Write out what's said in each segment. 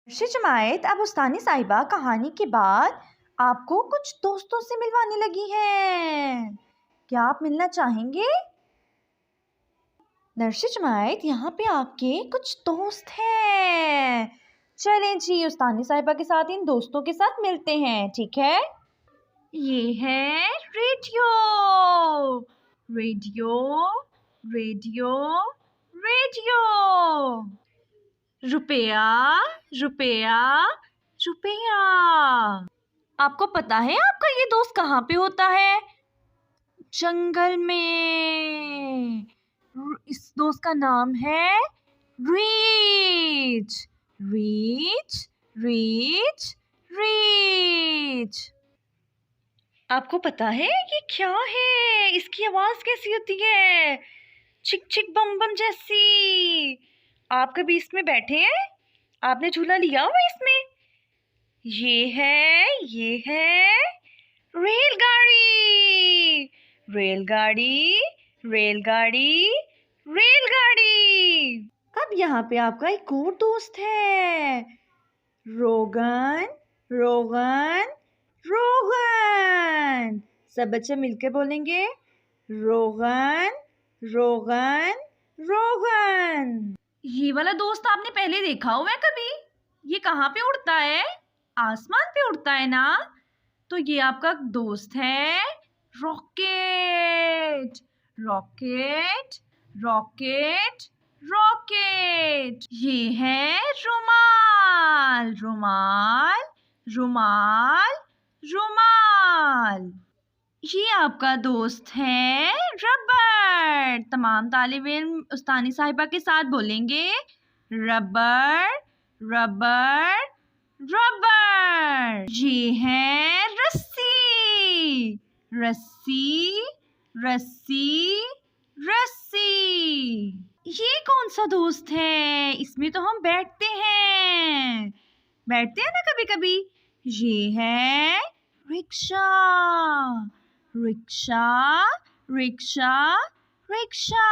अर्शद जमायत अब उस्तानी साहिबा कहानी के बाद आपको कुछ दोस्तों से मिलवाने लगी हैं। क्या आप मिलना चाहेंगे? नर्सिद जमायत, यहाँ पे आपके कुछ दोस्त हैं। चलें जी, उस्तानी साहिबा के साथ इन दोस्तों के साथ मिलते हैं, ठीक है? ये है रेडियो। Radio radio radio. रुपया रुपया रुपया। आपको पता है आपका ये दोस्त कहाँ पे होता है? जंगल में। इस दोस्त का नाम है रीच। Reach reach reach. आपको पता है ये क्या है? इसकी आवाज कैसी होती है? चिक चिक बम बम जैसी। आप कभी इसमें बैठे हैं? आपने झूला लिया हुआ इसमें? ये है रेलगाड़ी। रेलगाड़ी रेलगाड़ी रेलगाड़ी। अब यहाँ पे आपका एक और दोस्त है, रोगन रोगन रोगन। सब बच्चे मिलकर बोलेंगे, रोगन रोगन रोगन। ये वाला दोस्त आपने पहले देखा हुआ है कभी? ये कहाँ पे उड़ता है? आसमान पे उड़ता है ना? तो ये आपका दोस्त है रॉकेट। Rocket rocket rocket. ये है रुमाल। रुमाल रुमाल रुमाल। ये आपका दोस्त है रबर। तमाम तालिब इल्म उस्तानी साहिबा के साथ बोलेंगे, रबर रबर रबर। ये है रस्सी। रस्सी रस्सी रस्सी। ये कौन सा दोस्त है? इसमें तो हम बैठते हैं ना कभी कभी। ये है रिक्शा। Rickshaw rickshaw rickshaw.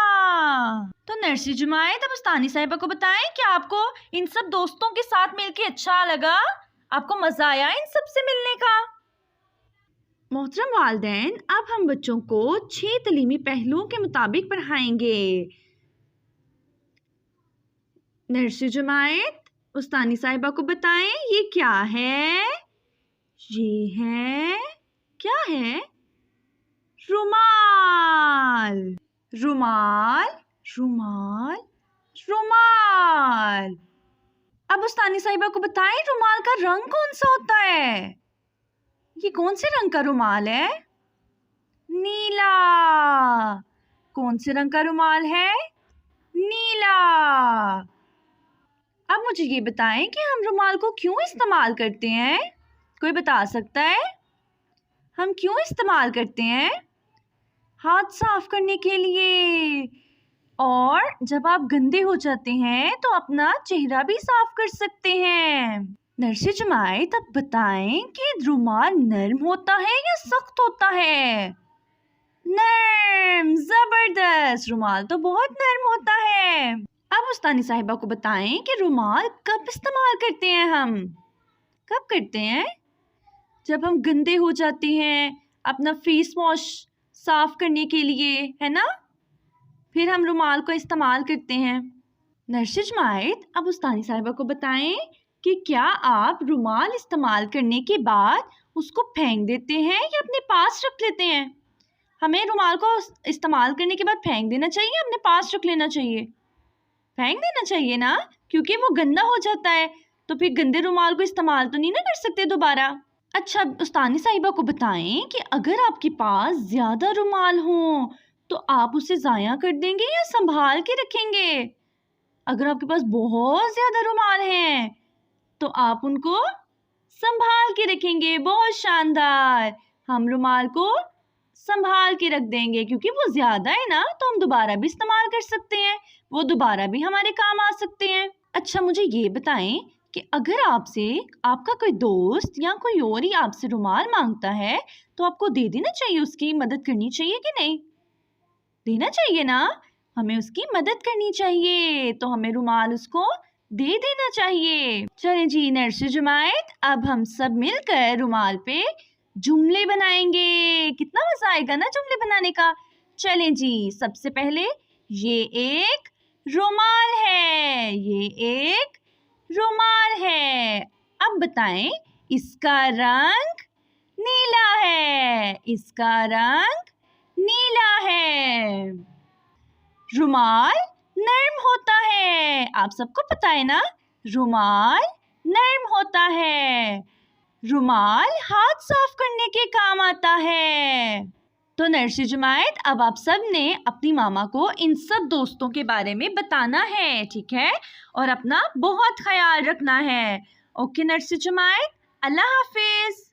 तो नर्सिद जुमायत, अब उस्तानी साहिबा को बताएं कि आपको इन सब दोस्तों के साथ मिलके अच्छा लगा? आपको मजा आया इन सब से मिलने का? मोहतरम वालिदैन, अब हम बच्चों को 6 तालीमी पहलुओं के मुताबिक पढ़ाएंगे। नर्सिद जुमायत, उस्तानी साहिबा को बताएं ये क्या है? ये है, क्या है? रुमाल। रुमाल रुमाल रुमाल। अब उस्तानी साहिबा को बताएं रुमाल का रंग कौन सा होता है? ये कौन से रंग का रुमाल है? नीला। कौन से रंग का रुमाल है? नीला। अब मुझे ये बताएं कि हम रुमाल को क्यों इस्तेमाल करते हैं? कोई बता सकता है? हम क्यों इस्तेमाल करते हैं? हाथ साफ करने के लिए, और जब आप गंदे हो जाते हैं तो अपना चेहरा भी साफ कर सकते हैं। नर्सिद जुमायत, अब बताएं कि रुमाल नर्म होता है या सख्त होता है? नर्म। जबरदस्त, रुमाल तो बहुत नर्म होता है। अब उस्तानी साहिबा को बताएं कि रुमाल कब इस्तेमाल करते हैं हम? कब करते हैं? जब हम गंदे हो जाते हैं, अपना फेस वॉश साफ करने के लिए, है ना? फिर हम रुमाल को इस्तेमाल करते हैं। नर्सिद जुमायत, अब उस्तानी साहिबा को बताएं कि क्या आप रुमाल इस्तेमाल करने के बाद उसको फेंक देते हैं या अपने पास रख लेते हैं? हमें रुमाल को इस्तेमाल करने के बाद फेंक देना चाहिए, अपने पास रख लेना चाहिए? फेंक देना चाहिए ना, क्योंकि वो गंदा हो जाता है, तो फिर गंदे रुमाल को इस्तेमाल तो नहीं ना कर सकते दोबारा। अच्छा, उस्तानी साहिबा को बताएं कि अगर आपके पास ज़्यादा रुमाल हों तो आप उसे ज़ाया कर देंगे या संभाल के रखेंगे? अगर आपके पास बहुत ज़्यादा रुमाल हैं तो आप उनको संभाल के रखेंगे। बहुत शानदार, हम रुमाल को संभाल के रख देंगे, क्योंकि वो ज़्यादा है ना, तो हम दोबारा भी इस्तेमाल कर सकते हैं, वो दोबारा भी हमारे काम आ सकते हैं। अच्छा, मुझे ये बताएं कि अगर आपसे आपका कोई दोस्त या कोई और ही आपसे रुमाल मांगता है तो आपको दे देना चाहिए, उसकी मदद करनी चाहिए कि नहीं? देना चाहिए ना, हमें उसकी मदद करनी चाहिए। तो हमें रुमाल उसको दे देना चाहिए। चलें जी नर्सरी जुमायत, अब हम सब मिलकर रुमाल पे जुमले बनाएंगे। कितना मजा आएगा ना जुमले बनाने का। चलें जी, सबसे पहले ये एक रुमाल है, ये एक रुमाल है। अब बताएं, इसका रंग नीला है, इसका रंग नीला है। रुमाल नर्म होता है, आप सबको पता है ना, रुमाल नर्म होता है। रुमाल हाथ साफ करने के काम आता है। तो नर्सरी जुमायत, अब आप सब ने अपनी मामा को इन सब दोस्तों के बारे में बताना है, ठीक है? और अपना बहुत ख्याल रखना है। ओके नर्सरी जुमायत, अल्लाह हाफिज।